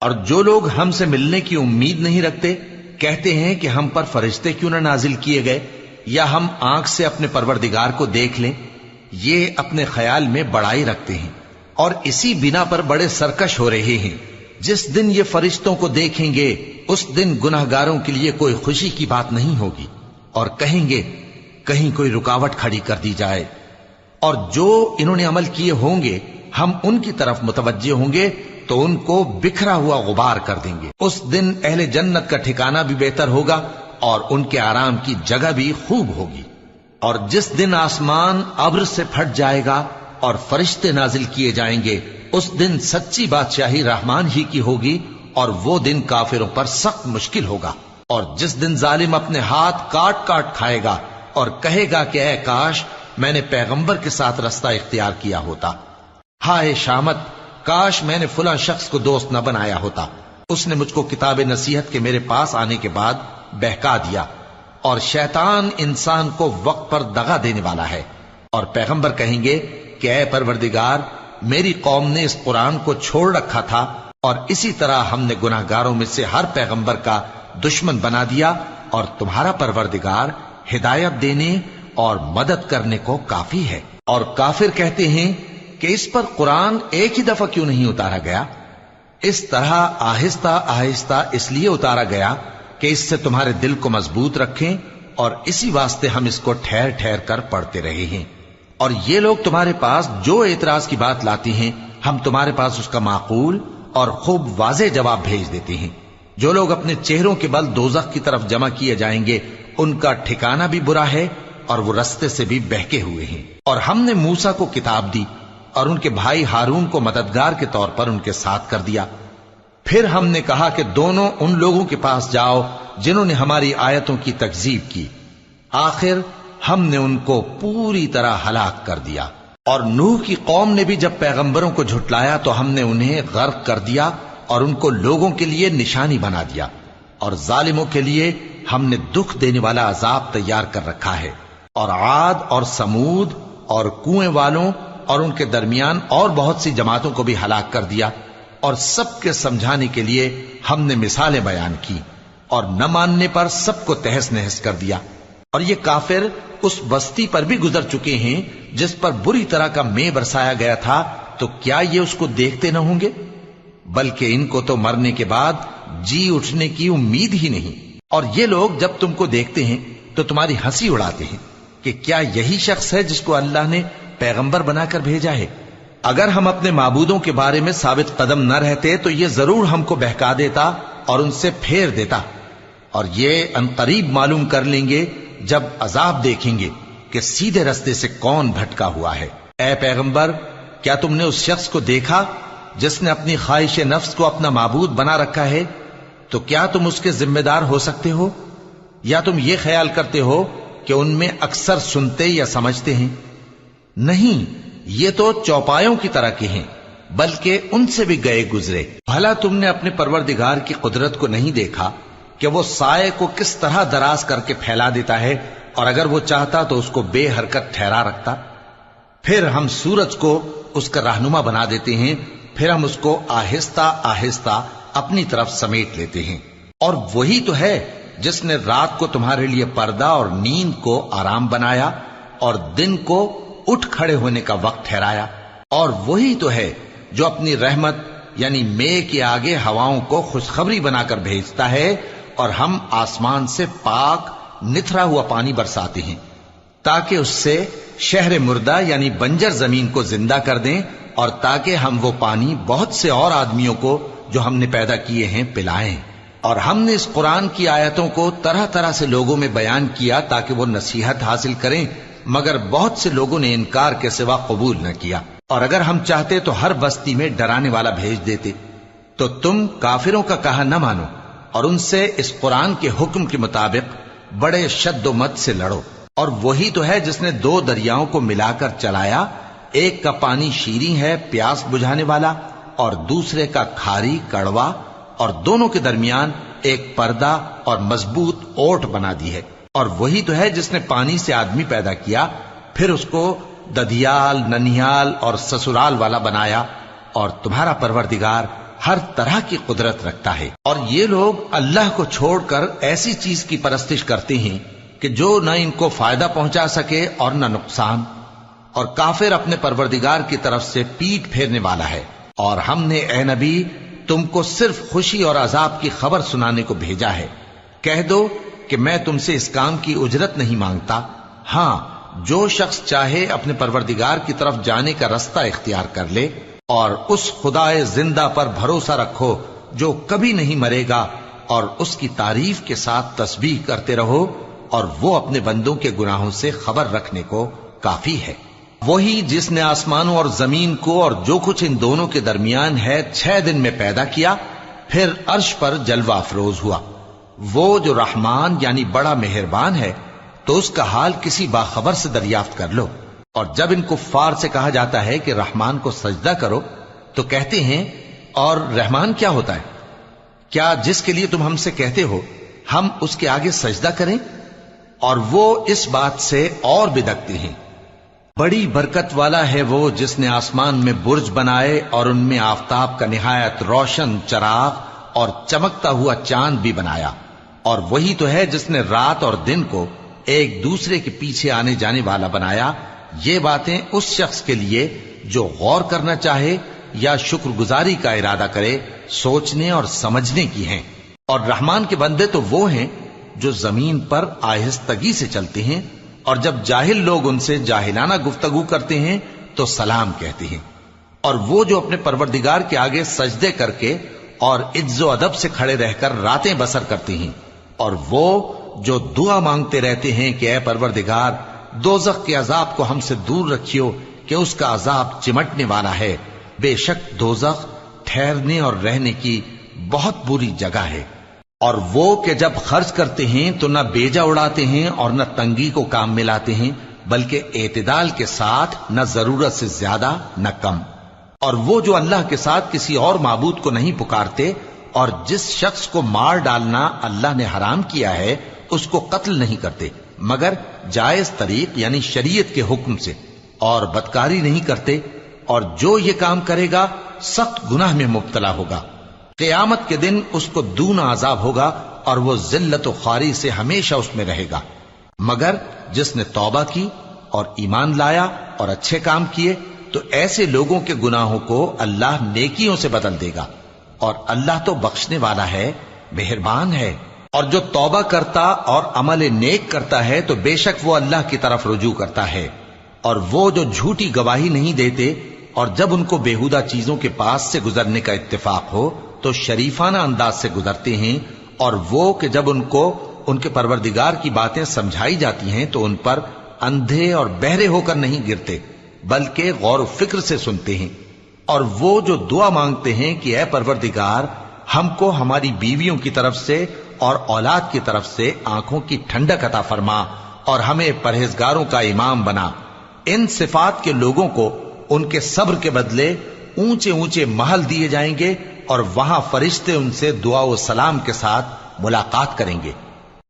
اور جو لوگ ہم سے ملنے کی امید نہیں رکھتے کہتے ہیں کہ ہم پر فرشتے کیوں نہ نازل کیے گئے یا ہم آنکھ سے اپنے پروردگار کو دیکھ لیں. یہ اپنے خیال میں بڑائی رکھتے ہیں اور اسی بنا پر بڑے سرکش ہو رہے ہیں. جس دن یہ فرشتوں کو دیکھیں گے اس دن گناہگاروں کے لیے کوئی خوشی کی بات نہیں ہوگی اور کہیں گے کہیں کوئی رکاوٹ کھڑی کر دی جائے. اور جو انہوں نے عمل کیے ہوں گے ہم ان کی طرف متوجہ ہوں گے تو ان کو بکھرا ہوا غبار کر دیں گے. اس دن اہل جنت کا ٹھکانہ بھی بہتر ہوگا اور ان کے آرام کی جگہ بھی خوب ہوگی. اور جس دن آسمان ابر سے پھٹ جائے گا اور فرشتے نازل کیے جائیں گے اس دن سچی بادشاہی رحمان ہی کی ہوگی اور وہ دن کافروں پر سخت مشکل ہوگا. اور جس دن ظالم اپنے ہاتھ کاٹ کاٹ کھائے گا اور کہے گا کہ اے کاش میں نے پیغمبر کے ساتھ رستہ اختیار کیا ہوتا. ہائے شامت، کاش میں نے فلاں شخص کو دوست نہ بنایا ہوتا. اس نے مجھ کو کتاب نصیحت کے میرے پاس آنے کے بعد بہکا دیا. اور شیطان انسان کو وقت پر دغا دینے والا ہے. اور پیغمبر کہیں گے کہ اے پروردگار، میری قوم نے اس قرآن کو چھوڑ رکھا تھا اور اسی طرح ہم نے گناہگاروں میں سے ہر پیغمبر کا دشمن بنا دیا اور تمہارا پروردگار ہدایت دینے اور مدد کرنے کو کافی ہے. اور کافر کہتے ہیں کہ اس پر قرآن ایک ہی دفعہ کیوں نہیں اتارا گیا؟ اس طرح آہستہ آہستہ اس لیے اتارا گیا کہ اس سے تمہارے دل کو مضبوط رکھیں اور اسی واسطے ہم اس کو ٹھہر ٹھہر کر پڑھتے رہے ہیں. اور یہ لوگ تمہارے پاس جو اعتراض کی بات لاتی ہیں ہم تمہارے پاس اس کا معقول اور خوب واضح جواب بھیج دیتے ہیں. جو لوگ اپنے چہروں کے بل دوزخ کی طرف جمع کیے جائیں گے ان کا ٹھکانہ بھی برا ہے اور وہ رستے سے بھی بہکے ہوئے ہیں. اور ہم نے موسیٰ کو کتاب دی اور ان کے بھائی ہارون کو مددگار کے طور پر ان کے ساتھ کر دیا. پھر ہم نے کہا کہ دونوں ان لوگوں کے پاس جاؤ جنہوں نے ہماری آیتوں کی تکذیب کی. آخر ہم نے ان کو پوری طرح ہلاک کر دیا. اور نوح کی قوم نے بھی جب پیغمبروں کو جھٹلایا تو ہم نے انہیں غرق کر دیا اور ان کو لوگوں کے لیے نشانی بنا دیا. اور ظالموں کے لیے ہم نے دکھ دینے والا عذاب تیار کر رکھا ہے. اور عاد اور سمود اور کنویں والوں اور ان کے درمیان اور بہت سی جماعتوں کو بھی ہلاک کر دیا. اور سب کے سمجھانے کے لیے ہم نے مثالیں بیان کی اور نہ ماننے پر سب کو تہس نہس کر دیا. اور یہ کافر اس بستی پر بھی گزر چکے ہیں جس پر بری طرح کا مے برسایا گیا تھا، تو کیا یہ اس کو دیکھتے نہ ہوں گے؟ بلکہ ان کو تو مرنے کے بعد جی اٹھنے کی امید ہی نہیں. اور یہ لوگ جب تم کو دیکھتے ہیں تو تمہاری ہنسی اڑاتے ہیں کہ کیا یہی شخص ہے جس کو اللہ نے پیغمبر بنا کر بھیجا ہے؟ اگر ہم اپنے معبودوں کے بارے میں ثابت قدم نہ رہتے تو یہ ضرور ہم کو بہکا دیتا اور ان سے پھیر دیتا. اور یہ انقریب معلوم کر لیں گے جب عذاب دیکھیں گے کہ سیدھے رستے سے کون بھٹکا ہوا ہے. اے پیغمبر، کیا تم نے اس شخص کو دیکھا جس نے اپنی خواہش نفس کو اپنا معبود بنا رکھا ہے؟ تو کیا تم اس کے ذمہ دار ہو سکتے ہو؟ یا تم یہ خیال کرتے ہو کہ ان میں اکثر سنتے یا سمجھتے ہیں؟ نہیں، یہ تو چوپایوں کی طرح کے ہیں، بلکہ ان سے بھی گئے گزرے. بھلا تم نے اپنے پروردگار کی قدرت کو نہیں دیکھا کہ وہ سائے کو کس طرح دراز کر کے پھیلا دیتا ہے اور اگر وہ چاہتا تو اس کو بے حرکت ٹھہرا رکھتا؟ پھر ہم سورج کو اس کا رہنما بنا دیتے ہیں، پھر ہم اس کو آہستہ آہستہ اپنی طرف سمیٹ لیتے ہیں. اور وہی تو ہے جس نے رات کو تمہارے لیے پردہ اور نیند کو آرام بنایا اور دن کو اٹھ کھڑے ہونے کا وقت ٹھہرایا. اور وہی تو ہے جو اپنی رحمت یعنی مے کے آگے ہواؤں کو خوشخبری بنا کر بھیجتا ہے اور ہم آسمان سے پاک نتھرا ہوا پانی برساتے ہیں تاکہ اس سے شہر مردہ یعنی بنجر زمین کو زندہ کر دیں اور تاکہ ہم وہ پانی بہت سے اور آدمیوں کو جو ہم نے پیدا کیے ہیں پلائیں. اور ہم نے اس قرآن کی آیتوں کو طرح طرح سے لوگوں میں بیان کیا تاکہ وہ نصیحت حاصل کریں، مگر بہت سے لوگوں نے انکار کے سوا قبول نہ کیا. اور اگر ہم چاہتے تو ہر بستی میں ڈرانے والا بھیج دیتے. تو تم کافروں کا کہا نہ مانو اور ان سے اس قرآن کے حکم کے مطابق بڑے شد و مت سے لڑو. اور وہی تو ہے جس نے دو دریاؤں کو ملا کر چلایا، ایک کا پانی شیریں ہے پیاس بجھانے والا اور دوسرے کا کھاری کڑوا، اور دونوں کے درمیان ایک پردہ اور مضبوط اوٹ بنا دی ہے. اور وہی تو ہے جس نے پانی سے آدمی پیدا کیا، پھر اس کو ددھیال، ننھیال اور سسرال والا بنایا. اور تمہارا پروردگار ہر طرح کی قدرت رکھتا ہے۔ اور یہ لوگ اللہ کو چھوڑ کر ایسی چیز کی پرستش کرتے ہیں کہ جو نہ ان کو فائدہ پہنچا سکے اور نہ نقصان، اور کافر اپنے پروردگار کی طرف سے پیٹ پھیرنے والا ہے۔ اور ہم نے اے نبی تم کو صرف خوشی اور عذاب کی خبر سنانے کو بھیجا ہے۔ کہہ دو کہ میں تم سے اس کام کی اجرت نہیں مانگتا، ہاں جو شخص چاہے اپنے پروردگار کی طرف جانے کا رستہ اختیار کر لے، اور اس خدائے زندہ پر بھروسہ رکھو جو کبھی نہیں مرے گا، اور اس کی تعریف کے ساتھ تسبیح کرتے رہو، اور وہ اپنے بندوں کے گناہوں سے خبر رکھنے کو کافی ہے۔ وہی جس نے آسمانوں اور زمین کو اور جو کچھ ان دونوں کے درمیان ہے 6 دن میں پیدا کیا، پھر عرش پر جلوہ افروز ہوا۔ وہ جو رحمان یعنی بڑا مہربان ہے، تو اس کا حال کسی باخبر سے دریافت کر لو۔ اور جب ان کفار سے کہا جاتا ہے کہ رحمان کو سجدہ کرو، تو کہتے ہیں اور رحمان کیا ہوتا ہے؟ کیا جس کے لیے تم ہم سے کہتے ہو ہم اس کے آگے سجدہ کریں؟ اور وہ اس بات سے اور بدکتے ہیں۔ بڑی برکت والا ہے وہ جس نے آسمان میں برج بنائے اور ان میں آفتاب کا نہایت روشن چراغ اور چمکتا ہوا چاند بھی بنایا۔ اور وہی تو ہے جس نے رات اور دن کو ایک دوسرے کے پیچھے آنے جانے والا بنایا۔ یہ باتیں اس شخص کے لیے جو غور کرنا چاہے یا شکر گزاری کا ارادہ کرے سوچنے اور سمجھنے کی ہیں۔ اور رحمان کے بندے تو وہ ہیں جو زمین پر آہستگی سے چلتے ہیں، اور جب جاہل لوگ ان سے جاہلانہ گفتگو کرتے ہیں تو سلام کہتے ہیں۔ اور وہ جو اپنے پروردگار کے آگے سجدے کر کے اور عز و ادب سے کھڑے رہ کر راتیں بسر کرتے ہیں۔ اور وہ جو دعا مانگتے رہتے ہیں کہ اے پروردگار دوزخ کے عذاب کو ہم سے دور رکھیو کہ اس کا عذاب چمٹنے والا ہے۔ بے شک دوزخ ٹھہرنے اور رہنے کی بہت بری جگہ ہے۔ اور وہ کہ جب خرچ کرتے ہیں تو نہ بیجا اڑاتے ہیں اور نہ تنگی کو کام میں لاتے ہیں، بلکہ اعتدال کے ساتھ، نہ ضرورت سے زیادہ نہ کم۔ اور وہ جو اللہ کے ساتھ کسی اور معبود کو نہیں پکارتے، اور جس شخص کو مار ڈالنا اللہ نے حرام کیا ہے اس کو قتل نہیں کرتے مگر جائز طریق یعنی شریعت کے حکم سے، اور بدکاری نہیں کرتے، اور جو یہ کام کرے گا سخت گناہ میں مبتلا ہوگا۔ قیامت کے دن اس کو دونا عذاب ہوگا اور وہ ذلت و خواری سے ہمیشہ اس میں رہے گا، مگر جس نے توبہ کی اور ایمان لایا اور اچھے کام کیے تو ایسے لوگوں کے گناہوں کو اللہ نیکیوں سے بدل دے گا، اور اللہ تو بخشنے والا ہے، مہربان ہے۔ اور جو توبہ کرتا اور عمل نیک کرتا ہے تو بے شک وہ اللہ کی طرف رجوع کرتا ہے۔ اور وہ جو جھوٹی گواہی نہیں دیتے، اور جب ان کو بیہودہ چیزوں کے پاس سے گزرنے کا اتفاق ہو تو شریفانہ انداز سے گزرتے ہیں۔ اور وہ کہ جب ان کو ان کے پروردگار کی باتیں سمجھائی جاتی ہیں تو ان پر اندھے اور بہرے ہو کر نہیں گرتے بلکہ غور و فکر سے سنتے ہیں۔ اور وہ جو دعا مانگتے ہیں کہ اے پروردگار ہم کو ہماری بیویوں کی طرف سے اور اولاد کی طرف سے آنکھوں کی ٹھنڈک عطا فرما اور ہمیں پرہیزگاروں کا امام بنا، ان صفات کے لوگوں کو ان کے صبر کے بدلے اونچے اونچے محل دیے جائیں گے، اور وہاں فرشتے ان سے دعا و سلام کے ساتھ ملاقات کریں گے۔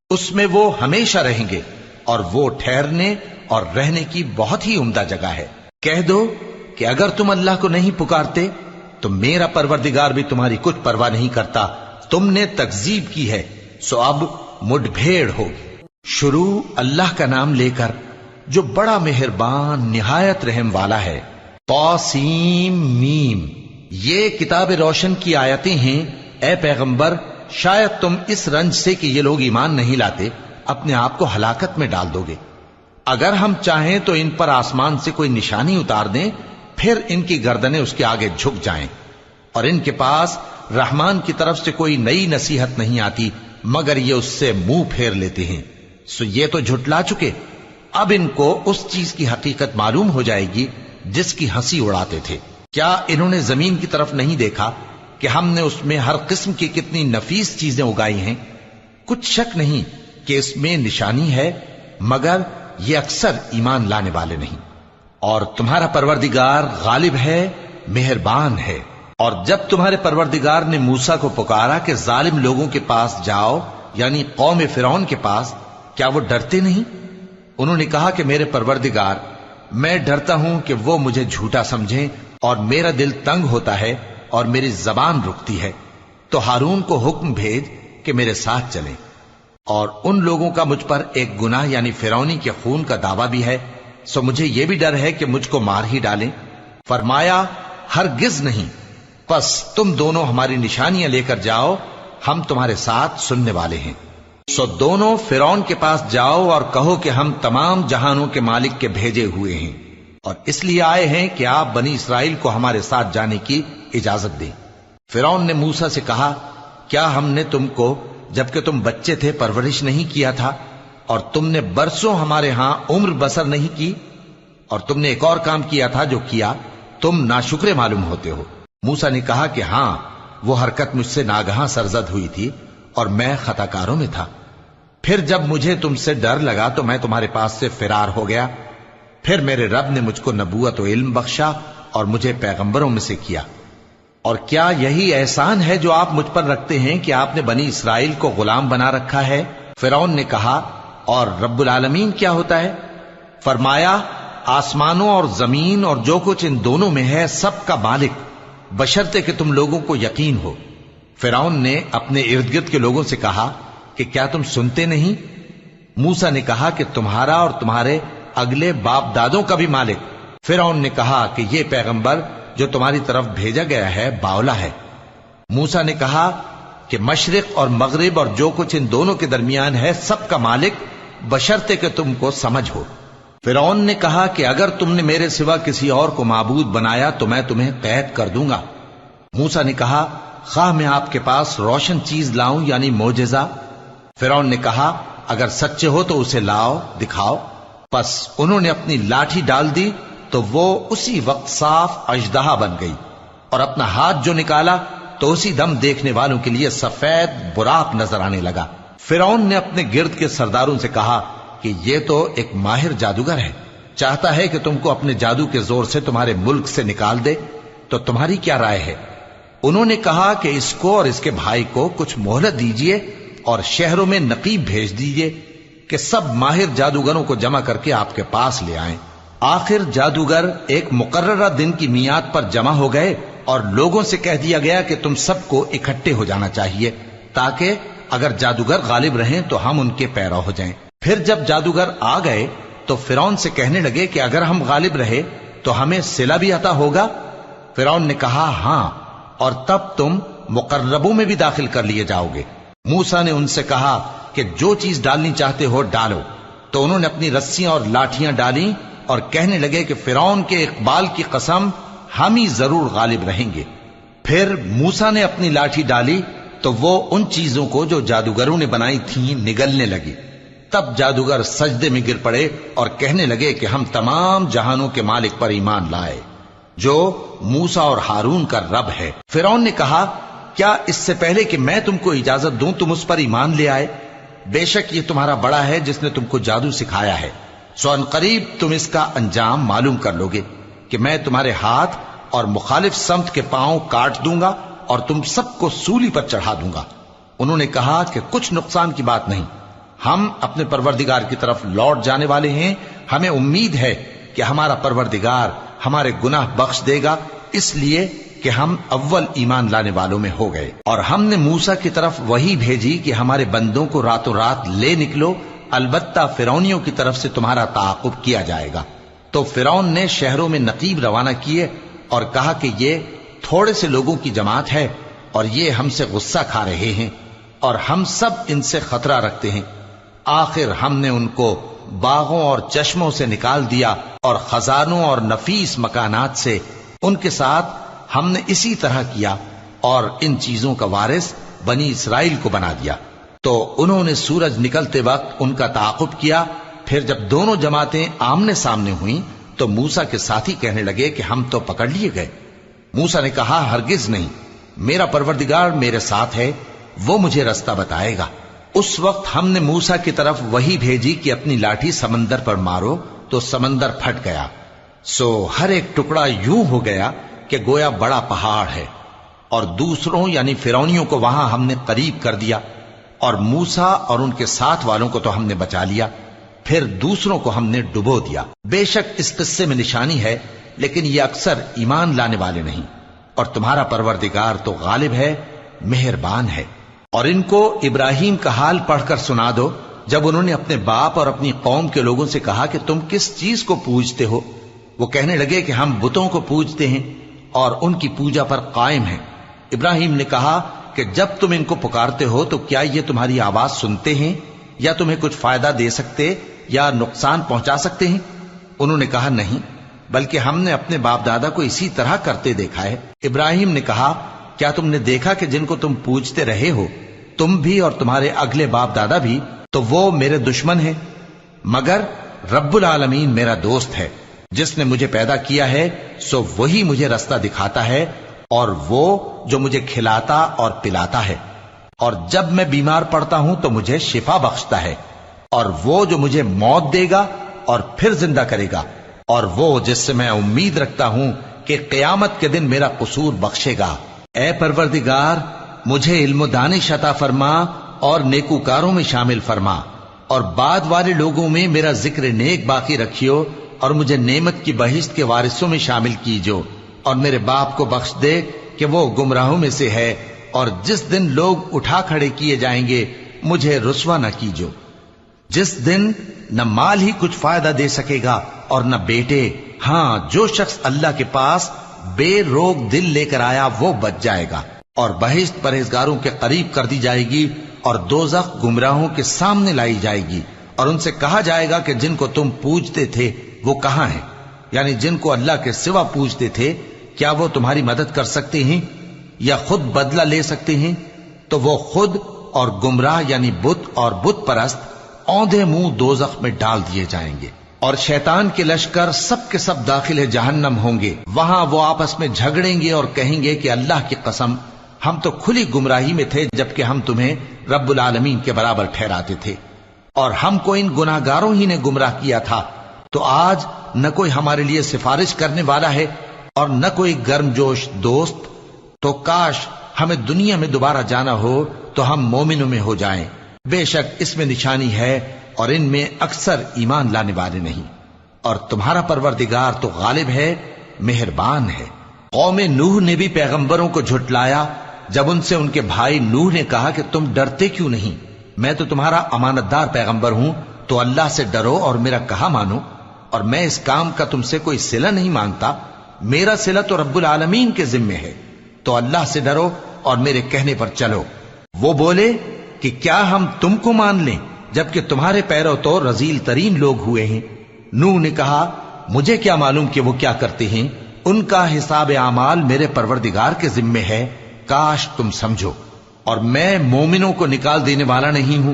اس میں وہ ہمیشہ رہیں گے، اور وہ ٹھہرنے اور رہنے کی بہت ہی عمدہ جگہ ہے۔ کہہ دو کہ اگر تم اللہ کو نہیں پکارتے تو میرا پروردگار بھی تمہاری کچھ پرواہ نہیں کرتا۔ تم نے تکذیب کی ہے سو اب مڈ بھیڑ ہوگی۔ شروع اللہ کا نام لے کر جو بڑا مہربان نہایت رحم والا ہے۔ طاسیم میم، یہ کتاب روشن کی آیتیں ہیں۔ اے پیغمبر شاید تم اس رنج سے کہ یہ لوگ ایمان نہیں لاتے اپنے آپ کو ہلاکت میں ڈال دو گے۔ اگر ہم چاہیں تو ان پر آسمان سے کوئی نشانی اتار دیں، پھر ان کی گردنیں اس کے آگے جھک جائیں، اور ان کے پاس رحمان کی طرف سے کوئی نئی نصیحت نہیں آتی مگر یہ اس سے منہ پھیر لیتے ہیں۔ سو یہ تو جھٹلا چکے، اب ان کو اس چیز کی حقیقت معلوم ہو جائے گی جس کی ہنسی اڑاتے تھے۔ کیا انہوں نے زمین کی طرف نہیں دیکھا کہ ہم نے اس میں ہر قسم کی کتنی نفیس چیزیں اگائی ہیں؟ کچھ شک نہیں کہ اس میں نشانی ہے، مگر یہ اکثر ایمان لانے والے نہیں۔ اور تمہارا پروردگار غالب ہے، مہربان ہے۔ اور جب تمہارے پروردگار نے موسیٰ کو پکارا کہ ظالم لوگوں کے پاس جاؤ، یعنی قوم فرعون کے پاس، کیا وہ ڈرتے نہیں؟ انہوں نے کہا کہ میرے پروردگار، میں ڈرتا ہوں کہ وہ مجھے جھوٹا سمجھیں، اور میرا دل تنگ ہوتا ہے اور میری زبان رکتی ہے، تو ہارون کو حکم بھیج کہ میرے ساتھ چلیں۔ اور ان لوگوں کا مجھ پر ایک گناہ یعنی فرعونی کے خون کا دعویٰ بھی ہے، سو مجھے یہ بھی ڈر ہے کہ مجھ کو مار ہی ڈالیں۔ فرمایا ہرگز نہیں، پس تم دونوں ہماری نشانیاں لے کر جاؤ، ہم تمہارے ساتھ سننے والے ہیں۔ سو دونوں فرعون کے پاس جاؤ اور کہو کہ ہم تمام جہانوں کے مالک کے بھیجے ہوئے ہیں، اور اس لیے آئے ہیں کہ آپ بنی اسرائیل کو ہمارے ساتھ جانے کی اجازت دیں۔ فرعون نے موسیٰ سے کہا، کیا ہم نے تم کو جبکہ تم بچے تھے پرورش نہیں کیا تھا، اور تم نے برسوں ہمارے ہاں عمر بسر نہیں کی؟ اور تم نے ایک اور کام کیا تھا جو کیا، تم ناشکرے معلوم ہوتے ہو۔ موسیٰ نے کہا کہ ہاں، وہ حرکت مجھ سے ناگہاں سرزد ہوئی تھی اور میں خطا کاروں میں تھا۔ پھر جب مجھے تم سے ڈر لگا تو میں تمہارے پاس سے فرار ہو گیا۔ پھر میرے رب نے مجھ کو نبوت و علم بخشا اور مجھے پیغمبروں میں سے کیا۔ اور کیا یہی احسان ہے جو آپ مجھ پر رکھتے ہیں کہ آپ نے بنی اسرائیل کو غلام بنا رکھا ہے؟ فرعون نے کہا، اور رب العالمین کیا ہوتا ہے؟ فرمایا، آسمانوں اور زمین اور جو کچھ ان دونوں میں ہے سب کا مالک، بشرطے کہ تم لوگوں کو یقین ہو۔ فرعون نے اپنے ارد گرد کے لوگوں سے کہا کہ کیا تم سنتے نہیں؟ موسیٰ نے کہا کہ تمہارا اور تمہارے اگلے باپ دادوں کا بھی مالک۔ فرعون نے کہا کہ یہ پیغمبر جو تمہاری طرف بھیجا گیا ہے باولا ہے۔ موسیٰ نے کہا کہ مشرق اور مغرب اور جو کچھ ان دونوں کے درمیان ہے سب کا مالک، بشرطے کہ تم کو سمجھ ہو۔ فرعون نے کہا کہ اگر تم نے میرے سوا کسی اور کو معبود بنایا تو میں تمہیں قید کر دوں گا۔ موسیٰ نے کہا، خواہ میں آپ کے پاس روشن چیز لاؤں یعنی معجزہ؟ فرعون نے کہا، اگر سچے ہو تو اسے لاؤ، دکھاؤ۔ پس انہوں نے اپنی لاٹھی ڈال دی تو وہ اسی وقت صاف اژدہا بن گئی، اور اپنا ہاتھ جو نکالا تو اسی دم دیکھنے والوں کے لیے سفید براق نظر آنے لگا۔ فرعون نے اپنے گرد کے سرداروں سے کہا کہ یہ تو ایک ماہر جادوگر ہے، چاہتا ہے کہ تم کو اپنے جادو کے زور سے تمہارے ملک سے نکال دے، تو تمہاری کیا رائے ہے؟ انہوں نے کہا کہ اس کو اور اس کے بھائی کو کچھ مہلت دیجیے اور شہروں میں نقیب بھیج دیجیے کہ سب ماہر جادوگروں کو جمع کر کے آپ کے پاس لے آئیں۔ آخر جادوگر ایک مقررہ دن کی میعاد پر جمع ہو گئے اور لوگوں سے کہہ دیا گیا کہ تم سب کو اکٹھے ہو جانا چاہیے تاکہ اگر جادوگر غالب رہیں تو ہم ان کے پیرو ہو جائیں۔ پھر جب جادوگر آ گئے تو فرعون سے کہنے لگے کہ اگر ہم غالب رہے تو ہمیں صلہ بھی عطا ہوگا؟ فرعون نے کہا، ہاں، اور تب تم مقربوں میں بھی داخل کر لیے جاؤ گے۔ موسیٰ نے ان سے کہا کہ جو چیز ڈالنی چاہتے ہو ڈالو، تو انہوں نے اپنی رسیاں اور لاٹھیاں ڈالیں اور کہنے لگے کہ فرعون کے اقبال کی قسم، ہم ہی ضرور غالب رہیں گے۔ پھر موسیٰ نے اپنی لاٹھی ڈالی تو وہ ان چیزوں کو جو جادوگروں نے بنائی تھیں نگلنے لگی۔ تب جادوگر سجدے میں گر پڑے اور کہنے لگے کہ ہم تمام جہانوں کے مالک پر ایمان لائے جو موسیٰ اور ہارون کا رب ہے۔ فرعون نے کہا، کیا اس سے پہلے کہ میں تم کو اجازت دوں تم اس پر ایمان لے آئے؟ بے شک یہ تمہارا بڑا ہے جس نے تم کو جادو سکھایا ہے، سو ان قریب تم اس کا انجام معلوم کر لوگے کہ میں تمہارے ہاتھ اور مخالف سمت کے پاؤں کاٹ دوں گا اور تم سب کو سولی پر چڑھا دوں گا۔ انہوں نے کہا کہ کچھ نقصان کی بات نہیں، ہم اپنے پروردگار کی طرف لوٹ جانے والے ہیں، ہمیں امید ہے کہ ہمارا پروردگار ہمارے گناہ بخش دے گا، اس لیے کہ ہم اول ایمان لانے والوں میں ہو گئے۔ اور ہم نے موسیٰ کی طرف وحی بھیجی کہ ہمارے بندوں کو راتوں رات لے نکلو، البتہ فرعونیوں کی طرف سے تمہارا تعاقب کیا جائے گا۔ تو فرعون نے شہروں میں نقیب روانہ کیے اور کہا کہ یہ تھوڑے سے لوگوں کی جماعت ہے اور یہ ہم سے غصہ کھا رہے ہیں اور ہم سب ان سے خطرہ رکھتے ہیں۔ آخر ہم نے ان کو باغوں اور چشموں سے نکال دیا اور خزانوں اور نفیس مکانات سے، ان کے ساتھ ہم نے اسی طرح کیا اور ان چیزوں کا وارث بنی اسرائیل کو بنا دیا۔ تو انہوں نے سورج نکلتے وقت ان کا تعاقب کیا۔ پھر جب دونوں جماعتیں آمنے سامنے ہوئیں تو موسیٰ کے ساتھی کہنے لگے کہ ہم تو پکڑ لیے گئے۔ موسیٰ نے کہا، ہرگز نہیں، میرا پروردگار میرے ساتھ ہے، وہ مجھے رستہ بتائے گا۔ اس وقت ہم نے موسیٰ کی طرف وحی بھیجی کہ اپنی لاٹھی سمندر پر مارو، تو سمندر پھٹ گیا، سو ہر ایک ٹکڑا یوں ہو گیا کہ گویا بڑا پہاڑ ہے، اور دوسروں یعنی فرعونیوں کو وہاں ہم نے قریب کر دیا، اور موسیٰ اور ان کے ساتھ والوں کو تو ہم نے بچا لیا، پھر دوسروں کو ہم نے ڈبو دیا۔ بے شک اس قصے میں نشانی ہے، لیکن یہ اکثر ایمان لانے والے نہیں۔ اور تمہارا پروردگار تو غالب ہے، مہربان ہے۔ اور ان کو ابراہیم کا حال پڑھ کر سنا دو جب انہوں نے اپنے باپ اور اپنی قوم کے لوگوں سے کہا کہ تم کس چیز کو پوجتے ہو؟ وہ کہنے لگے کہ ہم بتوں کو پوجتے ہیں اور ان کی پوجا پر قائم ہیں۔ ابراہیم نے کہا کہ جب تم ان کو پکارتے ہو تو کیا یہ تمہاری آواز سنتے ہیں یا تمہیں کچھ فائدہ دے سکتے یا نقصان پہنچا سکتے ہیں؟ انہوں نے کہا نہیں، بلکہ ہم نے اپنے باپ دادا کو اسی طرح کرتے دیکھا ہے۔ ابراہیم نے کہا کیا تم نے دیکھا کہ جن کو تم پوجتے رہے ہو تم بھی اور تمہارے اگلے باپ دادا بھی، تو وہ میرے دشمن ہیں، مگر رب العالمین میرا دوست ہے۔ جس نے مجھے پیدا کیا ہے سو وہی مجھے رستہ دکھاتا ہے، اور وہ جو مجھے کھلاتا اور پلاتا ہے، اور جب میں بیمار پڑتا ہوں تو مجھے شفا بخشتا ہے، اور وہ جو مجھے موت دے گا اور پھر زندہ کرے گا، اور وہ جس سے میں امید رکھتا ہوں کہ قیامت کے دن میرا قصور بخشے گا۔ اے پروردگار، مجھے علم و دانش عطا فرما اور نیکوکاروں میں شامل فرما، اور بعد والے لوگوں میں میرا ذکر نیک باقی رکھیو، اور مجھے نعمت کی بہشت کے وارثوں میں شامل کیجو، اور میرے باپ کو بخش دے کہ وہ گمراہوں میں سے ہے، اور جس دن لوگ اٹھا کھڑے کیے جائیں گے مجھے رسوا نہ کیجو، جس دن نہ مال ہی کچھ فائدہ دے سکے گا اور نہ بیٹے۔ ہاں، جو شخص اللہ کے پاس بے روک دل لے کر آیا وہ بچ جائے گا، اور بہشت پرہیزگاروں کے قریب کر دی جائے گی، اور دوزخ گمراہوں کے سامنے لائی جائے گی، اور ان سے کہا جائے گا کہ جن کو تم پوجتے تھے وہ کہاں ہیں؟ یعنی جن کو اللہ کے سوا پوجتے تھے، کیا وہ تمہاری مدد کر سکتے ہیں یا خود بدلہ لے سکتے ہیں؟ تو وہ خود اور گمراہ یعنی بت اور بت پرست اوندھے منہ دوزخ میں ڈال دیے جائیں گے، اور شیطان کے لشکر سب کے سب داخل جہنم ہوں گے۔ وہاں وہ آپس میں جھگڑیں گے اور کہیں گے کہ اللہ کی قسم ہم تو کھلی گمراہی میں تھے جبکہ ہم تمہیں رب العالمین کے برابر ٹھہراتے تھے، اور ہم کو ان گناہگاروں ہی نے گمراہ کیا تھا، تو آج نہ کوئی ہمارے لیے سفارش کرنے والا ہے اور نہ کوئی گرم جوش دوست، تو کاش ہمیں دنیا میں دوبارہ جانا ہو تو ہم مومنوں میں ہو جائیں۔ بے شک اس میں نشانی ہے اور ان میں اکثر ایمان لانے والے نہیں، اور تمہارا پروردگار تو غالب ہے، مہربان ہے۔ قوم نوح نے بھی پیغمبروں کو جھٹلایا جب ان سے ان کے بھائی نوح نے کہا کہ تم ڈرتے کیوں نہیں؟ میں تو تمہارا امانت دار پیغمبر ہوں، تو اللہ سے ڈرو اور میرا کہا مانو، اور میں اس کام کا تم سے کوئی صلہ نہیں مانگتا، میرا صلہ تو رب العالمین کے ذمے ہے، تو اللہ سے ڈرو اور میرے کہنے پر چلو۔ وہ بولے کہ کیا ہم تم کو مان لیں جبکہ تمہارے پیرو تو رذیل ترین لوگ ہوئے ہیں؟ نوح نے کہا مجھے کیا معلوم کہ وہ کیا کرتے ہیں، ان کا حساب اعمال میرے پروردگار کے ذمے ہے، کاش تم سمجھو۔ اور میں مومنوں کو نکال دینے والا نہیں ہوں،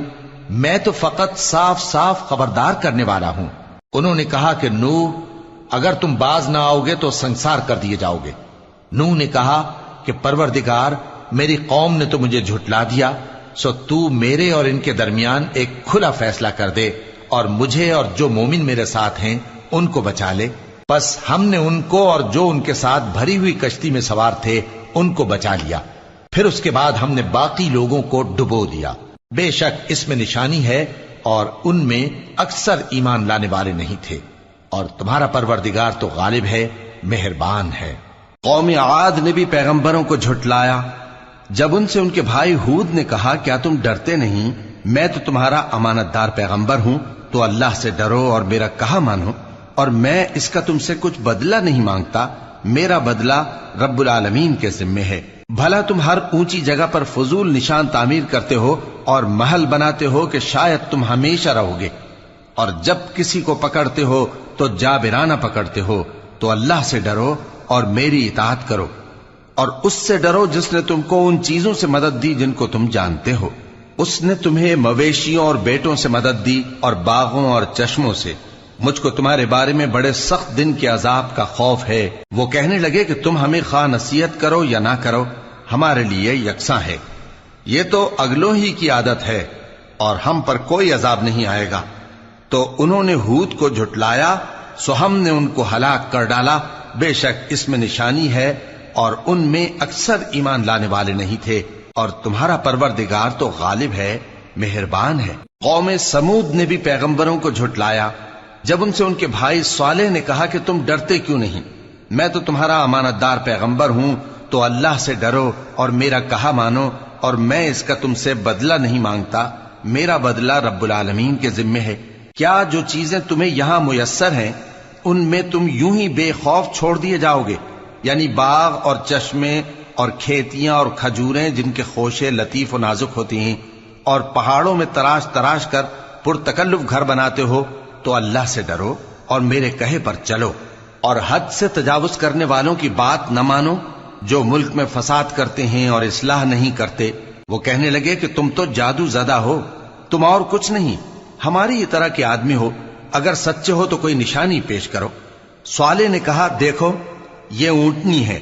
میں تو فقط صاف صاف خبردار کرنے والا ہوں۔ انہوں نے کہا کہ نوح اگر تم باز نہ آؤ گے تو سنسار کر دیے جاؤ گے۔ نوح نے کہا کہ پروردگار، میری قوم نے تو مجھے جھٹلا دیا، سو تو میرے اور ان کے درمیان ایک کھلا فیصلہ کر دے، اور مجھے اور جو مومن میرے ساتھ ہیں ان کو بچا لے۔ بس ہم نے ان کو اور جو ان کے ساتھ بھری ہوئی کشتی میں سوار تھے ان کو بچا لیا، پھر اس کے بعد ہم نے باقی لوگوں کو ڈبو دیا۔ بے شک اس میں نشانی ہے اور ان میں اکثر ایمان لانے والے نہیں تھے، اور تمہارا پروردگار تو غالب ہے، مہربان ہے۔ قوم عاد نے بھی پیغمبروں کو جھٹلایا جب ان سے ان کے بھائی ہود نے کہا کیا تم ڈرتے نہیں؟ میں تو تمہارا امانت دار پیغمبر ہوں، تو اللہ سے ڈرو اور میرا کہا مانو، اور میں اس کا تم سے کچھ بدلہ نہیں مانگتا، میرا بدلہ رب العالمین کے ذمے ہے۔ بھلا تم ہر اونچی جگہ پر فضول نشان تعمیر کرتے ہو اور محل بناتے ہو کہ شاید تم ہمیشہ رہو گے، اور جب کسی کو پکڑتے ہو تو جابرانہ پکڑتے ہو، تو اللہ سے ڈرو اور میری اطاعت کرو، اور اس سے ڈرو جس نے تم کو ان چیزوں سے مدد دی جن کو تم جانتے ہو۔ اس نے تمہیں مویشیوں اور بیٹوں سے مدد دی اور باغوں اور چشموں سے۔ مجھ کو تمہارے بارے میں بڑے سخت دن کے عذاب کا خوف ہے۔ وہ کہنے لگے کہ تم ہمیں خواہ نصیحت کرو یا نہ کرو، ہمارے لیے یکساں ہے، یہ تو اگلوں ہی کی عادت ہے اور ہم پر کوئی عذاب نہیں آئے گا۔ تو انہوں نے ہود کو جھٹلایا، سو ہم نے ان کو ہلاک کر ڈالا۔ بے شک اس میں نشانی ہے اور ان میں اکثر ایمان لانے والے نہیں تھے، اور تمہارا پروردگار تو غالب ہے، مہربان ہے۔ قوم سمود نے بھی پیغمبروں کو جھٹلایا جب ان سے ان کے بھائی صالح نے کہا کہ تم ڈرتے کیوں نہیں؟ میں تو تمہارا امانت دار پیغمبر ہوں، تو اللہ سے ڈرو اور میرا کہا مانو، اور میں اس کا تم سے بدلہ نہیں مانگتا، میرا بدلہ رب العالمین کے ذمے ہے۔ کیا جو چیزیں تمہیں یہاں میسر ہیں ان میں تم یوں ہی بے خوف چھوڑ دیے جاؤ گے؟ یعنی باغ اور چشمے اور کھیتیاں اور کھجوریں جن کے خوشے لطیف و نازک ہوتی ہیں، اور پہاڑوں میں تراش تراش کر پرتکلف گھر بناتے ہو، تو اللہ سے ڈرو اور میرے کہے پر چلو، اور حد سے تجاوز کرنے والوں کی بات نہ مانو جو ملک میں فساد کرتے ہیں اور اصلاح نہیں کرتے۔ وہ کہنے لگے کہ تم تو جادو زدہ ہو، تم اور کچھ نہیں، ہماری طرح کے آدمی ہو، اگر سچے ہو تو کوئی نشانی پیش کرو۔ صالح نے کہا دیکھو یہ اونٹنی ہے،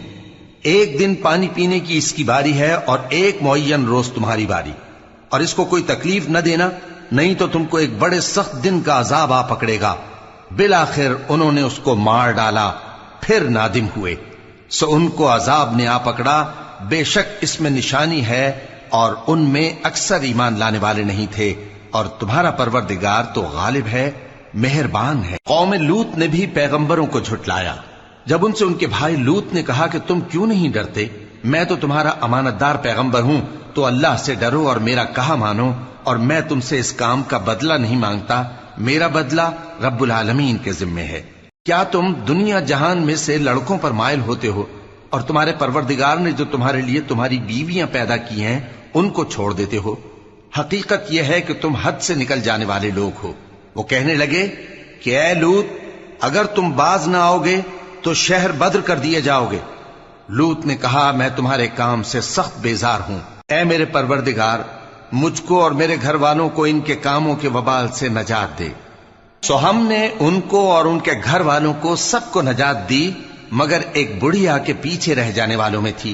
ایک دن پانی پینے کی اس کی باری ہے اور ایک معین روز تمہاری باری، اور اس کو کوئی تکلیف نہ دینا، نہیں تو تم کو ایک بڑے سخت دن کا عذاب آ پکڑے گا۔ بالآخر انہوں نے اس کو مار ڈالا، پھر نادم ہوئے، سو ان کو عذاب نے آ پکڑا، بے شک اس میں نشانی ہے، اور ان میں اکثر ایمان لانے والے نہیں تھے، اور تمہارا پروردگار تو غالب ہے، مہربان ہے۔ قوم لوط نے بھی پیغمبروں کو جھٹلایا۔ جب ان سے ان کے بھائی لوط نے کہا کہ تم کیوں نہیں ڈرتے، میں تو تمہارا امانت دار پیغمبر ہوں، تو اللہ سے ڈرو اور میرا کہا مانو، اور میں تم سے اس کام کا بدلہ نہیں مانگتا، میرا بدلہ رب العالمین کے ذمے ہے۔ کیا تم دنیا جہان میں سے لڑکوں پر مائل ہوتے ہو، اور تمہارے پروردگار نے جو تمہارے لیے تمہاری بیویاں پیدا کی ہیں ان کو چھوڑ دیتے ہو؟ حقیقت یہ ہے کہ تم حد سے نکل جانے والے لوگ ہو۔ وہ کہنے لگے کہ اے لوط، اگر تم باز نہ آؤ گے تو شہر بدر کر دیے جاؤ گے۔ لوط نے کہا میں تمہارے کام سے سخت بیزار ہوں، اے میرے پروردگار مجھ کو اور میرے گھر والوں کو ان کے کاموں کے وبال سے نجات دے۔ سو ہم نے ان کو اور ان کے گھر والوں کو سب کو نجات دی، مگر ایک بڑھیا کے پیچھے رہ جانے والوں میں تھی۔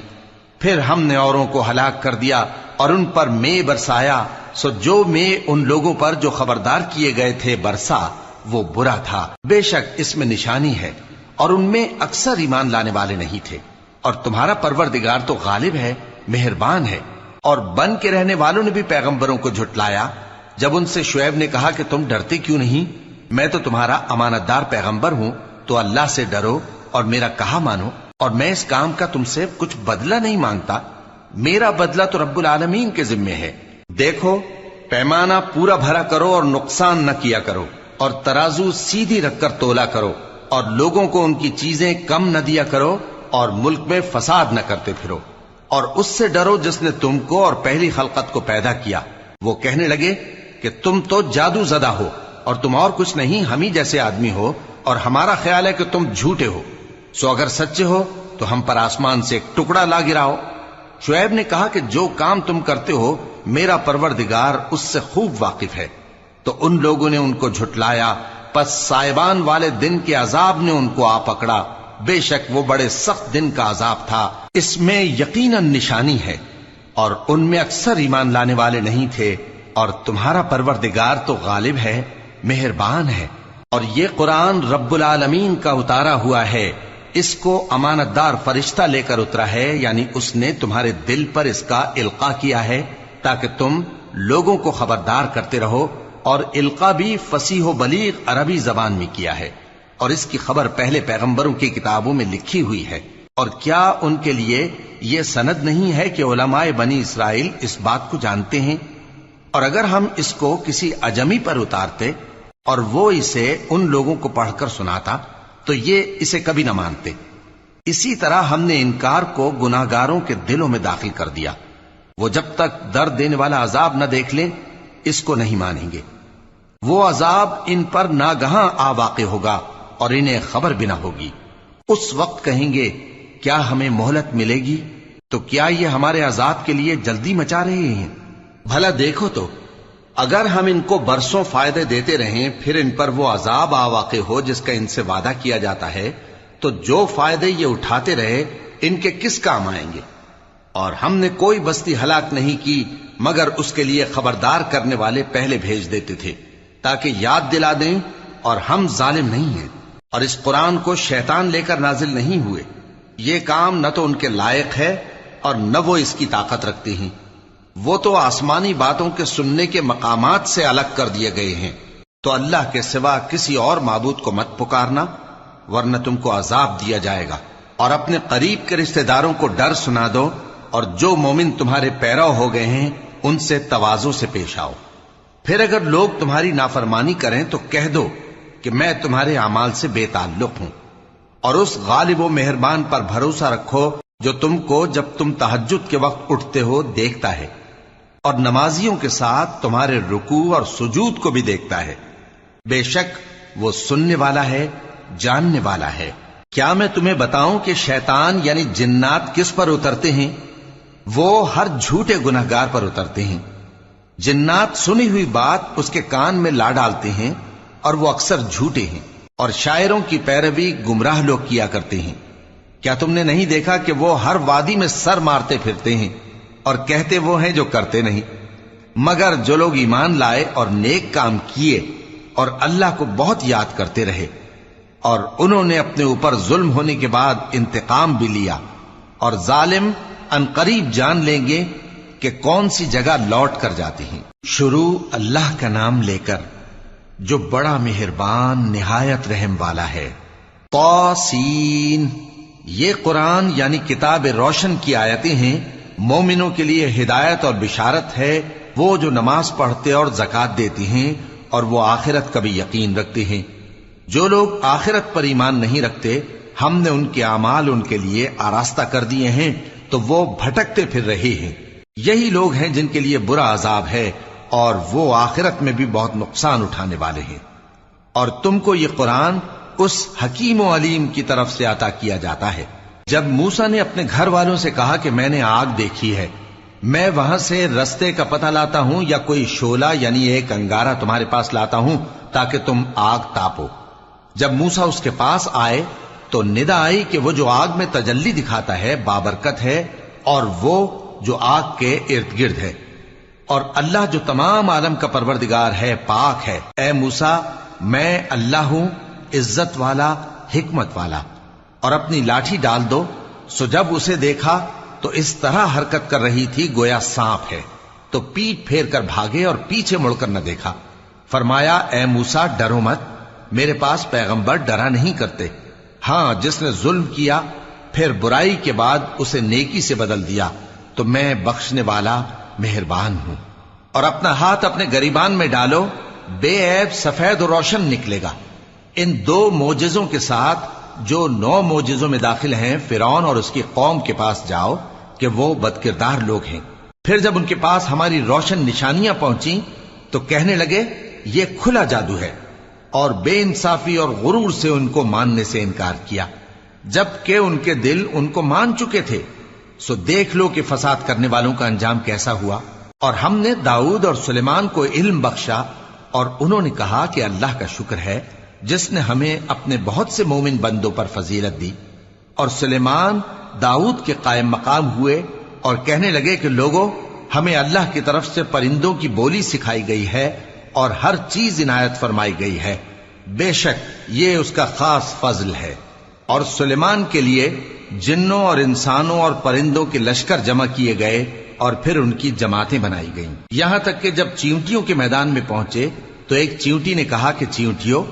پھر ہم نے اوروں کو ہلاک کر دیا اور ان پر مے برسایا، سو جو مے ان لوگوں پر جو خبردار کیے گئے تھے برسا، وہ برا تھا۔ بے شک اس میں نشانی ہے، اور ان میں اکثر ایمان لانے والے نہیں تھے، اور تمہارا پروردگار تو غالب ہے، مہربان ہے۔ اور بن کے رہنے والوں نے بھی پیغمبروں کو جھٹلایا۔ جب ان سے شعیب نے کہا کہ تم ڈرتے کیوں نہیں، میں تو تمہارا امانت دار پیغمبر ہوں، تو اللہ سے ڈرو اور میرا کہا مانو، اور میں اس کام کا تم سے کچھ بدلہ نہیں مانگتا، میرا بدلہ تو رب العالمین کے ذمے ہے۔ دیکھو پیمانہ پورا بھرا کرو اور نقصان نہ کیا کرو، اور ترازو سیدھی رکھ کر تولا کرو، اور لوگوں کو ان کی چیزیں کم نہ دیا کرو، اور ملک میں فساد نہ کرتے پھرو، اور اس سے ڈرو جس نے تم کو اور پہلی خلقت کو پیدا کیا۔ وہ کہنے لگے کہ تم تو جادو زدہ ہو، اور تم اور کچھ نہیں، ہم ہی جیسے آدمی ہو، اور ہمارا خیال ہے کہ تم جھوٹے ہو، سو اگر سچے ہو تو ہم پر آسمان سے ایک ٹکڑا لا گراؤ۔ شعیب نے کہا کہ جو کام تم کرتے ہو میرا پروردگار اس سے خوب واقف ہے۔ تو ان لوگوں نے ان کو جھٹلایا، پس سائبان والے دن کے عذاب نے ان کو آ پکڑا، بے شک وہ بڑے سخت دن کا عذاب تھا، اس میں یقیناً نشانی ہے، اور ان میں اکثر ایمان لانے والے نہیں تھے، اور تمہارا پروردگار تو غالب ہے، مہربان ہے۔ اور یہ قرآن رب العالمین کا اتارا ہوا ہے، اس کو امانت دار فرشتہ لے کر اترا ہے، یعنی اس نے تمہارے دل پر اس کا القاء کیا ہے تاکہ تم لوگوں کو خبردار کرتے رہو، اور القاء بھی فصیح و بلیغ عربی زبان میں کیا ہے، اور اس کی خبر پہلے پیغمبروں کی کتابوں میں لکھی ہوئی ہے۔ اور کیا ان کے لیے یہ سند نہیں ہے کہ علماء بنی اسرائیل اس بات کو جانتے ہیں؟ اور اگر ہم اس کو کسی اجمی پر اتارتے اور وہ اسے ان لوگوں کو پڑھ کر سناتا تو یہ اسے کبھی نہ مانتے۔ اسی طرح ہم نے انکار کو گناہگاروں کے دلوں میں داخل کر دیا، وہ جب تک درد دینے والا عذاب نہ دیکھ لیں اس کو نہیں مانیں گے۔ وہ عذاب ان پر ناگہاں آ واقع ہوگا اور انہیں خبر بھی نہ ہوگی۔ اس وقت کہیں گے کیا ہمیں مہلت ملے گی؟ تو کیا یہ ہمارے عذاب کے لیے جلدی مچا رہے ہیں؟ بھلا دیکھو تو اگر ہم ان کو برسوں فائدے دیتے رہیں پھر ان پر وہ عذاب آ واقع ہو جس کا ان سے وعدہ کیا جاتا ہے، تو جو فائدے یہ اٹھاتے رہے ان کے کس کام آئیں گے؟ اور ہم نے کوئی بستی ہلاک نہیں کی مگر اس کے لیے خبردار کرنے والے پہلے بھیج دیتے تھے تاکہ یاد دلا دیں، اور ہم ظالم نہیں ہیں۔ اور اس قرآن کو شیطان لے کر نازل نہیں ہوئے، یہ کام نہ تو ان کے لائق ہے اور نہ وہ اس کی طاقت رکھتے ہیں، وہ تو آسمانی باتوں کے سننے کے مقامات سے الگ کر دیے گئے ہیں۔ تو اللہ کے سوا کسی اور معبود کو مت پکارنا ورنہ تم کو عذاب دیا جائے گا۔ اور اپنے قریب کے رشتہ داروں کو ڈر سنا دو، اور جو مومن تمہارے پیرو ہو گئے ہیں ان سے تواضع سے پیش آؤ۔ پھر اگر لوگ تمہاری نافرمانی کریں تو کہہ دو کہ میں تمہارے اعمال سے بے تعلق ہوں، اور اس غالب و مہربان پر بھروسہ رکھو جو تم کو جب تم تہجد کے وقت اٹھتے ہو دیکھتا ہے، اور نمازیوں کے ساتھ تمہارے رکوع اور سجود کو بھی دیکھتا ہے۔ بے شک وہ سننے والا ہے، جاننے والا ہے۔ کیا میں تمہیں بتاؤں کہ شیطان یعنی جنات کس پر اترتے ہیں؟ وہ ہر جھوٹے گنہگار پر اترتے ہیں۔ جنات سنی ہوئی بات اس کے کان میں لا ڈالتے ہیں، اور وہ اکثر جھوٹے ہیں، اور شاعروں کی پیروی گمراہ لوگ کیا کرتے ہیں۔ کیا تم نے نہیں دیکھا کہ وہ ہر وادی میں سر مارتے پھرتے ہیں، اور کہتے وہ ہیں جو کرتے نہیں؟ مگر جو لوگ ایمان لائے اور نیک کام کیے اور اللہ کو بہت یاد کرتے رہے، اور انہوں نے اپنے اوپر ظلم ہونے کے بعد انتقام بھی لیا، اور ظالم عنقریب جان لیں گے کہ کون سی جگہ لوٹ کر جاتے ہیں۔ شروع اللہ کا نام لے کر جو بڑا مہربان نہایت رحم والا ہے۔ طاسین، یہ قرآن یعنی کتاب روشن کی آیتیں ہیں، مومنوں کے لیے ہدایت اور بشارت ہے، وہ جو نماز پڑھتے اور زکوٰۃ دیتے ہیں اور وہ آخرت کا بھی یقین رکھتے ہیں۔ جو لوگ آخرت پر ایمان نہیں رکھتے، ہم نے ان کے اعمال ان کے لیے آراستہ کر دیے ہیں تو وہ بھٹکتے پھر رہے ہیں۔ یہی لوگ ہیں جن کے لیے برا عذاب ہے، اور وہ آخرت میں بھی بہت نقصان اٹھانے والے ہیں۔ اور تم کو یہ قرآن اس حکیم و علیم کی طرف سے عطا کیا جاتا ہے۔ جب موسیٰ نے اپنے گھر والوں سے کہا کہ میں نے آگ دیکھی ہے، میں وہاں سے رستے کا پتہ لاتا ہوں یا کوئی شعلہ یعنی ایک انگارہ تمہارے پاس لاتا ہوں تاکہ تم آگ تاپو۔ جب موسیٰ اس کے پاس آئے تو ندا آئی کہ وہ جو آگ میں تجلی دکھاتا ہے بابرکت ہے، اور وہ جو آگ کے ارد گرد ہے، اور اللہ جو تمام عالم کا پروردگار ہے پاک ہے۔ اے موسیٰ، میں اللہ ہوں، عزت والا، حکمت والا، اور اپنی لاٹھی ڈال دو۔ سو جب اسے دیکھا تو اس طرح حرکت کر رہی تھی گویا سانپ ہے، تو پیٹ پھیر کر بھاگے اور پیچھے مڑ کر نہ دیکھا۔ فرمایا اے موسیٰ ڈرو مت، میرے پاس پیغمبر ڈرا نہیں کرتے۔ ہاں، جس نے ظلم کیا پھر برائی کے بعد اسے نیکی سے بدل دیا تو میں بخشنے والا مہربان ہوں۔ اور اپنا ہاتھ اپنے گریبان میں ڈالو، بے عیب سفید و روشن نکلے گا۔ ان 2 معجزوں کے ساتھ جو 9 معجزوں میں داخل ہیں فرعون اور اس کی قوم کے پاس جاؤ کہ وہ بدکردار لوگ ہیں۔ پھر جب ان کے پاس ہماری روشن نشانیاں پہنچیں تو کہنے لگے یہ کھلا جادو ہے، اور بے انصافی اور غرور سے ان کو ماننے سے انکار کیا، جبکہ ان کے دل ان کو مان چکے تھے۔ سو دیکھ لو کہ فساد کرنے والوں کا انجام کیسا ہوا۔ اور ہم نے داؤد اور سلیمان کو علم بخشا، اور انہوں نے کہا کہ اللہ کا شکر ہے جس نے ہمیں اپنے بہت سے مومن بندوں پر فضیلت دی۔ اور سلیمان داؤد کے قائم مقام ہوئے اور کہنے لگے کہ لوگوں، ہمیں اللہ کی طرف سے پرندوں کی بولی سکھائی گئی ہے اور ہر چیز عنایت فرمائی گئی ہے، بے شک یہ اس کا خاص فضل ہے۔ اور سلیمان کے لیے جنوں اور انسانوں اور پرندوں کے لشکر جمع کیے گئے، اور پھر ان کی جماعتیں بنائی گئیں، یہاں تک کہ جب چیونٹیوں کے میدان میں پہنچے تو ایک چیونٹی نے کہا کہ چیونٹیوں،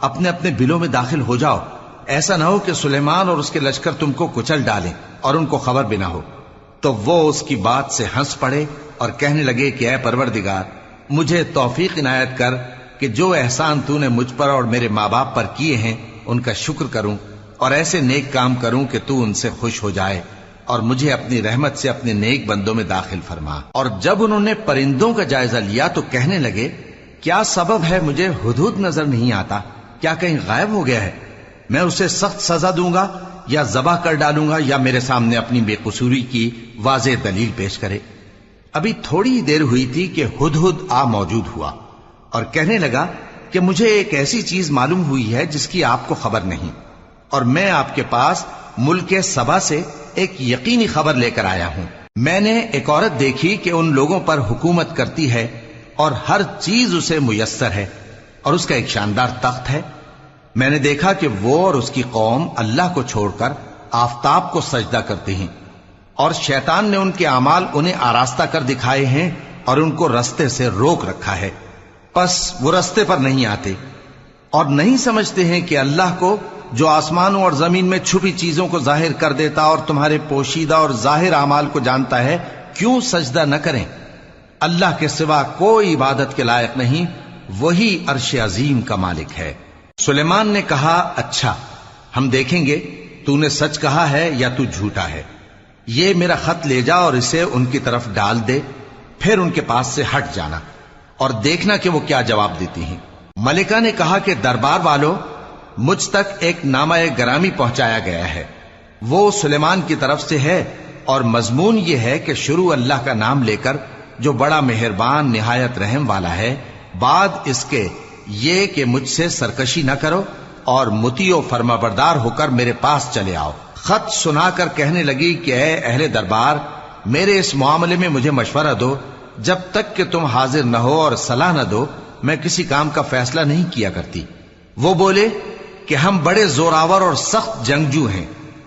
اپنے اپنے بلوں میں داخل ہو جاؤ، ایسا نہ ہو کہ سلیمان اور اس کے لشکر تم کو کچل ڈالیں اور ان کو خبر بھی نہ ہو۔ تو وہ اس کی بات سے ہنس پڑے اور کہنے لگے کہ اے پروردگار، مجھے توفیق عنایت کر کہ جو احسان تو نے مجھ پر اور میرے ماں باپ پر کیے ہیں ان کا شکر کروں، اور ایسے نیک کام کروں کہ تو ان سے خوش ہو جائے، اور مجھے اپنی رحمت سے اپنے نیک بندوں میں داخل فرما۔ اور جب انہوں نے پرندوں کا جائزہ لیا تو کہنے لگے کیا سبب ہے مجھے ہدہد نظر نہیں آتا؟ کیا کہیں غائب ہو گیا ہے؟ میں اسے سخت سزا دوں گا یا ذبح کر ڈالوں گا، یا میرے سامنے اپنی بے قصوری کی واضح دلیل پیش کرے۔ ابھی تھوڑی ہی دیر ہوئی تھی کہ ہدہد آ موجود ہوا اور کہنے لگا کہ مجھے ایک ایسی چیز معلوم ہوئی ہے جس کی آپ کو خبر نہیں، اور میں آپ کے پاس ملک سبا سے ایک یقینی خبر لے کر آیا ہوں۔ میں نے ایک عورت دیکھی کہ ان لوگوں پر حکومت کرتی ہے اور ہر چیز اسے میسر ہے، اور اس کا ایک شاندار تخت ہے۔ میں نے دیکھا کہ وہ اور اس کی قوم اللہ کو چھوڑ کر آفتاب کو سجدہ کرتے ہیں، اور شیطان نے ان کے اعمال انہیں آراستہ کر دکھائے ہیں اور ان کو رستے سے روک رکھا ہے، پس وہ رستے پر نہیں آتے اور نہیں سمجھتے ہیں کہ اللہ کو جو آسمانوں اور زمین میں چھپی چیزوں کو ظاہر کر دیتا اور تمہارے پوشیدہ اور ظاہر اعمال کو جانتا ہے، کیوں سجدہ نہ کریں؟ اللہ کے سوا کوئی عبادت کے لائق نہیں، وہی عرش عظیم کا مالک ہے۔ سلیمان نے کہا، اچھا ہم دیکھیں گے تو نے سچ کہا ہے یا تو جھوٹا ہے۔ یہ میرا خط لے جا اور اسے ان کی طرف ڈال دے، پھر ان کے پاس سے ہٹ جانا اور دیکھنا کہ وہ کیا جواب دیتی ہیں۔ ملکہ نے کہا کہ دربار والو، مجھ تک ایک نامہ گرامی پہنچایا گیا ہے، وہ سلیمان کی طرف سے ہے، اور مضمون یہ ہے کہ شروع اللہ کا نام لے کر جو بڑا مہربان نہایت رحم والا ہے، بعد اس کے یہ کہ مجھ سے سرکشی نہ کرو اور مطیع و فرما بردار ہو کر میرے پاس چلے آؤ۔ خط سنا کر کہنے لگی کہ اے اہل دربار، میرے اس معاملے میں مجھے مشورہ دو، جب تک کہ تم حاضر نہ ہو اور صلاح نہ دو میں کسی کام کا فیصلہ نہیں کیا کرتی۔ وہ بولے کہ ہم بڑے زوراور اور سخت جنگجو ہیں،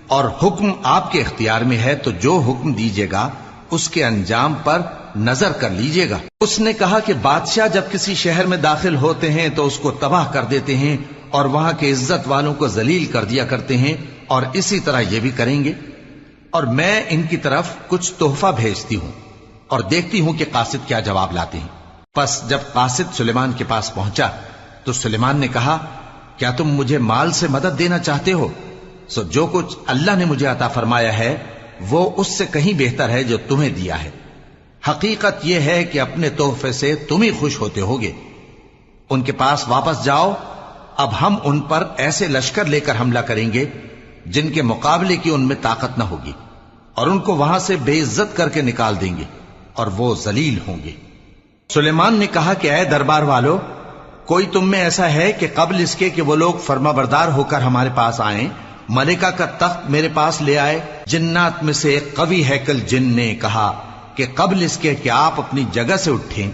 اور حکم آپ کے اختیار میں ہے، تو جو حکم دیجیے گا اس کے انجام پر نظر کر لیجیے گا۔ اس نے کہا کہ بادشاہ جب کسی شہر میں داخل ہوتے ہیں تو اس کو تباہ کر دیتے ہیں اور وہاں کے عزت والوں کو ذلیل کر دیا کرتے ہیں، اور اسی طرح یہ بھی کریں گے، اور میں ان کی طرف کچھ تحفہ بھیجتی ہوں اور دیکھتی ہوں کہ قاصد کیا جواب لاتے ہیں۔ پس جب قاصد سلیمان کے پاس پہنچا تو سلیمان نے کہا، کیا تم مجھے مال سے مدد دینا چاہتے ہو؟ سو جو کچھ اللہ نے مجھے عطا فرمایا ہے وہ اس سے کہیں بہتر ہے جو تمہیں دیا ہے۔ حقیقت یہ ہے کہ اپنے تحفے سے تم ہی خوش ہوتے ہوگے۔ ان کے پاس واپس جاؤ، اب ہم ان پر ایسے لشکر لے کر حملہ کریں گے جن کے مقابلے کی ان میں طاقت نہ ہوگی، اور ان کو وہاں سے بے عزت کر کے نکال دیں گے اور وہ ذلیل ہوں گے۔ سلیمان نے کہا کہ اے دربار والو، کوئی تم میں ایسا ہے کہ قبل اس کے کہ وہ لوگ فرما بردار ہو کر ہمارے پاس آئیں، ملکہ کا تخت میرے پاس لے آئے؟ جنات میں سے ایک قوی ہیکل جن نے کہا کہ قبل اس کے کہ آپ اپنی جگہ سے اٹھیں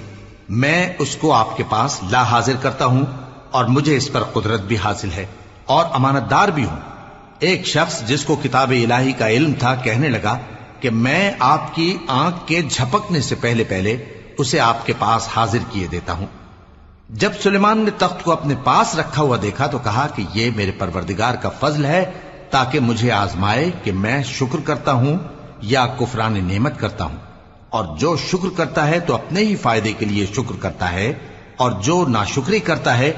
میں اس کو آپ کے پاس لا حاضر کرتا ہوں، اور مجھے اس پر قدرت بھی حاصل ہے اور امانت دار بھی ہوں۔ ایک شخص جس کو کتاب الہی کا علم تھا کہنے لگا کہ میں آپ کی آنکھ کے جھپکنے سے پہلے پہلے اسے آپ کے پاس حاضر کیے دیتا ہوں۔ جب سلیمان نے تخت کو اپنے پاس رکھا ہوا دیکھا تو کہا کہ یہ میرے پروردگار کا فضل ہے تاکہ مجھے آزمائے کہ میں شکر کرتا ہوں یا کفران نعمت کرتا ہوں، اور جو شکر کرتا ہے تو اپنے ہی فائدے کے لیے شکر کرتا ہے، اور جو ناشکری کرتا ہے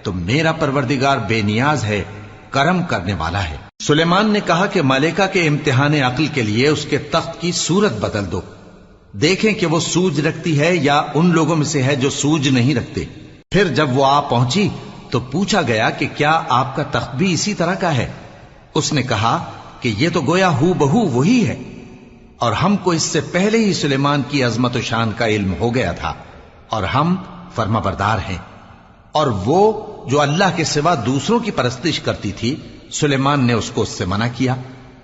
تو میرا پروردگار بے نیاز ہے، کرم کرنے والا ہے۔ سلیمان نے کہا کہ ملکہ کے امتحان عقل کے لیے اس کے تخت کی صورت بدل دو، دیکھیں کہ وہ سوج رکھتی ہے یا ان لوگوں میں سے ہے جو سوج نہیں رکھتے۔ پھر جب وہ آ پہنچی تو پوچھا گیا کہ کیا آپ کا تخت بھی اسی طرح کا ہے؟ اس نے کہا کہ یہ تو گویا ہو بہو وہی ہے، اور ہم کو اس سے پہلے ہی سلیمان کی عظمت و شان کا علم ہو گیا تھا، اور ہم فرما بردار ہیں۔ اور وہ جو اللہ کے سوا دوسروں کی پرستش کرتی تھی، سلیمان نے اس کو اس سے منع کیا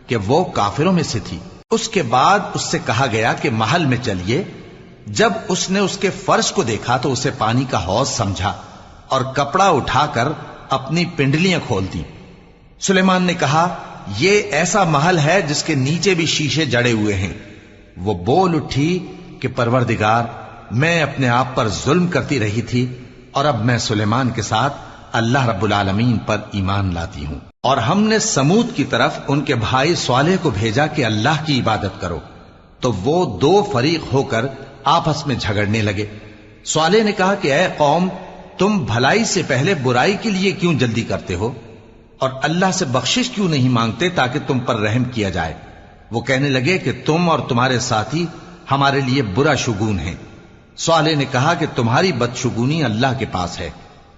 کہ وہ کافروں میں سے تھی۔ اس کے بعد اس سے کہا گیا کہ محل میں چلیے۔ جب اس نے اس کے فرش کو دیکھا تو اسے پانی کا حوض سمجھا اور کپڑا اٹھا کر اپنی پنڈلیاں کھول دی۔ سلیمان نے کہا، یہ ایسا محل ہے جس کے نیچے بھی شیشے جڑے ہوئے ہیں۔ وہ بول اٹھی کہ پروردگار، میں اپنے آپ پر ظلم کرتی رہی تھی، اور اب میں سلیمان کے ساتھ اللہ رب العالمین پر ایمان لاتی ہوں۔ اور ہم نے سمود کی طرف ان کے بھائی صالح کو بھیجا کہ اللہ کی عبادت کرو، تو وہ دو فریق ہو کر آپس میں جھگڑنے لگے۔ صالح نے کہا کہ اے قوم، تم بھلائی سے پہلے برائی کے لیے کیوں جلدی کرتے ہو، اور اللہ سے بخشش کیوں نہیں مانگتے تاکہ تم پر رحم کیا جائے؟ وہ کہنے لگے کہ تم اور تمہارے ساتھی ہمارے لیے برا شگون ہیں۔ صالح نے کہا کہ تمہاری بدشگونی اللہ کے پاس ہے،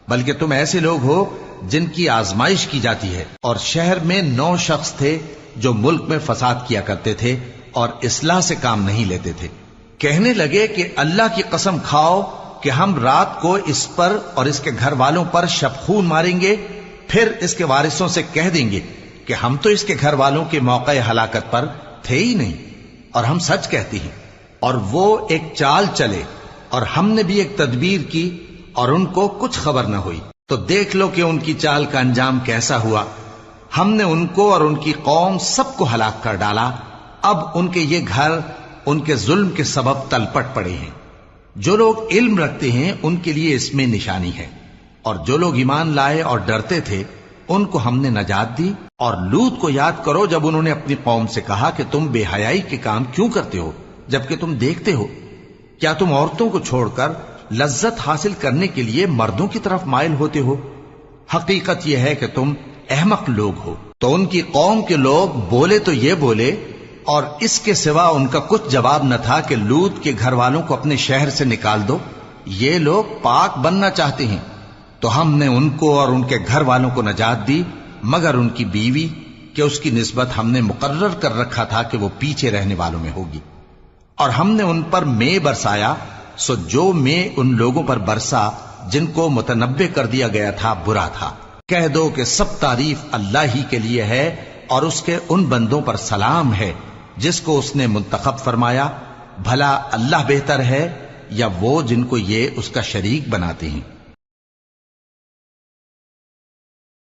بلکہ تم ایسے لوگ ہو جن کی آزمائش کی جاتی ہے۔ اور شہر میں 9 شخص تھے جو ملک میں فساد کیا کرتے تھے اور اصلاح سے کام نہیں لیتے تھے۔ کہنے لگے کہ اللہ کی قسم کھاؤ کہ ہم رات کو اس پر اور اس کے گھر والوں پر شبخون ماریں گے، پھر اس کے وارثوں سے کہہ دیں گے کہ ہم تو اس کے گھر والوں کے موقع ہلاکت پر تھے ہی نہیں، اور ہم سچ کہتے ہیں۔ اور وہ ایک چال چلے، اور ہم نے بھی ایک تدبیر کی، اور ان کو کچھ خبر نہ ہوئی۔ تو دیکھ لو کہ ان کی چال کا انجام کیسا ہوا۔ ہم نے ان کو اور ان کی قوم سب کو ہلاک کر ڈالا۔ اب ان کے یہ گھر ان کے ظلم کے سبب تلپٹ پڑے ہیں۔ جو لوگ علم رکھتے ہیں ان کے لیے اس میں نشانی ہے، اور جو لوگ ایمان لائے اور ڈرتے تھے ان کو ہم نے نجات دی۔ اور لوط کو یاد کرو جب انہوں نے اپنی قوم سے کہا کہ تم بے حیائی کے کام کیوں کرتے ہو جبکہ تم دیکھتے ہو؟ کیا تم عورتوں کو چھوڑ کر لذت حاصل کرنے کے لیے مردوں کی طرف مائل ہوتے ہو؟ حقیقت یہ ہے کہ تم احمق لوگ ہو۔ تو ان کی قوم کے لوگ بولے تو یہ بولے، اور اس کے سوا ان کا کچھ جواب نہ تھا کہ لوط کے گھر والوں کو اپنے شہر سے نکال دو، یہ لوگ پاک بننا چاہتے ہیں۔ تو ہم نے ان کو اور ان کے گھر والوں کو نجات دی، مگر ان کی بیوی کہ اس کی نسبت ہم نے مقرر کر رکھا تھا کہ وہ پیچھے رہنے والوں میں ہوگی۔ اور ہم نے ان پر مے برسایا، سو جو مے ان لوگوں پر برسا جن کو متنبع کر دیا گیا تھا برا تھا۔ کہہ دو کہ سب تعریف اللہ ہی کے لیے ہے، اور اس کے ان بندوں پر سلام ہے جس کو اس نے منتخب فرمایا۔ بھلا اللہ بہتر ہے یا وہ جن کو یہ اس کا شریک بناتے ہیں؟